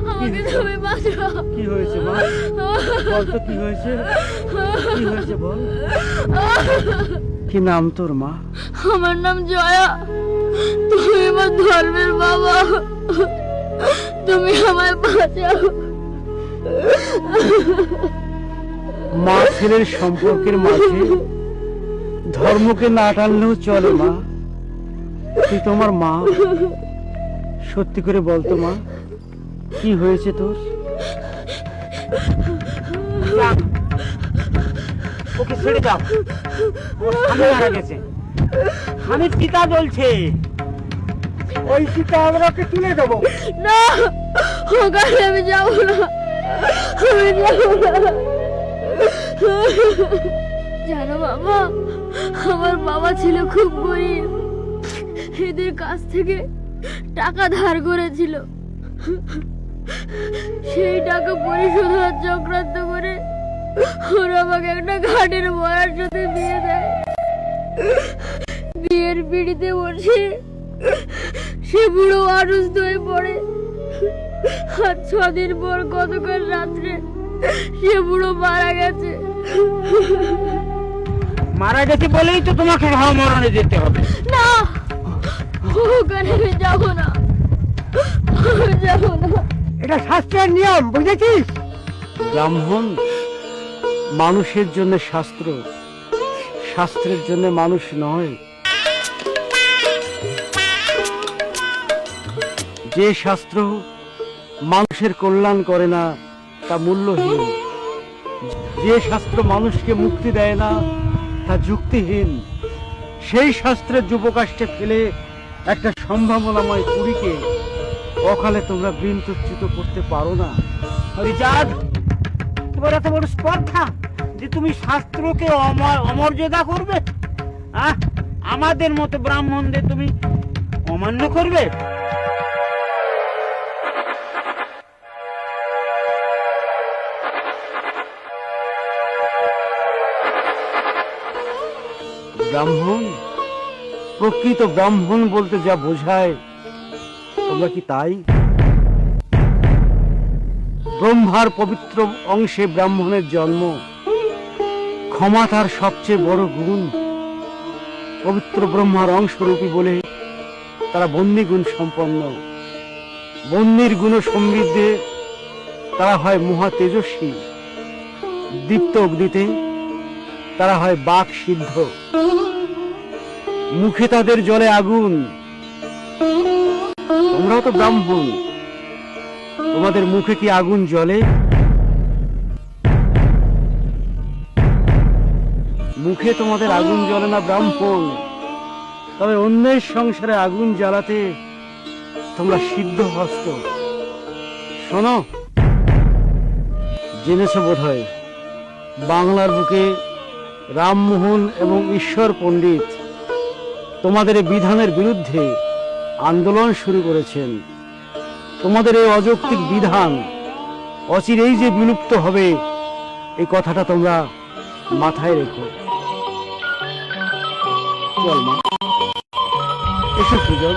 আমাকে তুমি বাঁচাও। কি হয়েছে মা? বল তো কি হয়েছে, কি হয়েছে বল। কি নাম তোর মা? আমার নাম জয়া। তুমি আমার ধর্মের বাবা, তুমি আমায় বাঁচাও। মা ছেলের সম্পর্কের মাঝে ধর্মকে না টানলেও চলে মা। তুই তোমার মা, সত্যি করে বলতো মা কি হয়েছে তোর? ওকে ছেড়ে দাও, ওর স্বামী মারা গেছে, স্বামীর পিতা বলছে। ওই চিতা আমরা ওকে তুলে দেবো। না, ওখানে আমি যাবো না, আমি যাবো না। জানো বাবা, আমার বাবা ছিল খুব গরিব, এদের কাছ থেকে টাকা ধার করেছিল। সেই টাকা পরিশোধ হওয়ার চক্রান্ত করে ওরা আমাকে একটা ঘাটের বয়ার সাথে বিয়ে দেয়। বিয়ের পিড়িতে বসে সে বুড়ো অসুস্থ হয়ে পড়ে। আর 6 দিন পর গতকাল রাত্রে সে বুড়ো মারা গেছে। মারা গেছে বলেই তো তোমাকে ভাব মরণে যেতে হবে। না, ওখানে আমি যাবো না, আমি যাবো না। এটা শাস্ত্রের নিয়ম, বুঝেছিস? ব্রাহ্মণ মানুষের জন্য শাস্ত্র, শাস্ত্রের জন্য মানুষ নয়। যে শাস্ত্র মানুষের কল্যাণ করে না তা মূল্যহীন, যে শাস্ত্র মানুষকে মুক্তি দেয় না তা যুক্তিহীন। সেই শাস্ত্রের যুবকাষ্টে ফেলে একটা সম্ভাবনাময় কুড়িকে অকালে তোমরা বৃন্তচ্যুত করতে পারো না। হরিচাঁদ, তোমার এত বড় স্পর্ধা যে তুমি শাস্ত্রকে অমর্যাদা করবে? আমাদের মতো ব্রাহ্মণদের তুমি অমান্য করবে? ব্রাহ্মণ, প্রকৃত ব্রাহ্মণ বলতে যা বোঝায় তোমরা কি তাই? ব্রহ্মার পবিত্র অংশে ব্রাহ্মণের জন্ম, ক্ষমা তার সবচেয়ে বড় গুণ। পবিত্র ব্রহ্মার অংশরূপী বলে তারা বন্যী গুণ সম্পন্ন। বন্যীর গুণ সমৃদ্ধে তারা হয় মহা তেজস্বী, দীপ্ত অগ্নিতে তারা হয় বাক সিদ্ধ। মুখে তাদের জ্বলে আগুন। তোমরাও তো ব্রাহ্মণ, তোমাদের মুখে কি আগুন জ্বলে? মুখে তোমাদের আগুন জ্বলে না ব্রাহ্মণ, তবে অন্যের সংসারে আগুন জ্বালাতে তোমরা সিদ্ধ হস্ত। শোনো, জেনেছো বোধ হয় বাংলার বুকে রামমোহন এবং ঈশ্বর পণ্ডিত তোমাদের এই বিধানের বিরুদ্ধে আন্দোলন শুরু করেছেন। তোমাদের এই অযৌক্তিক বিধান অচিরেই যে বিলুপ্ত হবে, এই কথাটা তোমরা মাথায় রেখো। চল মা, এসো সুজন।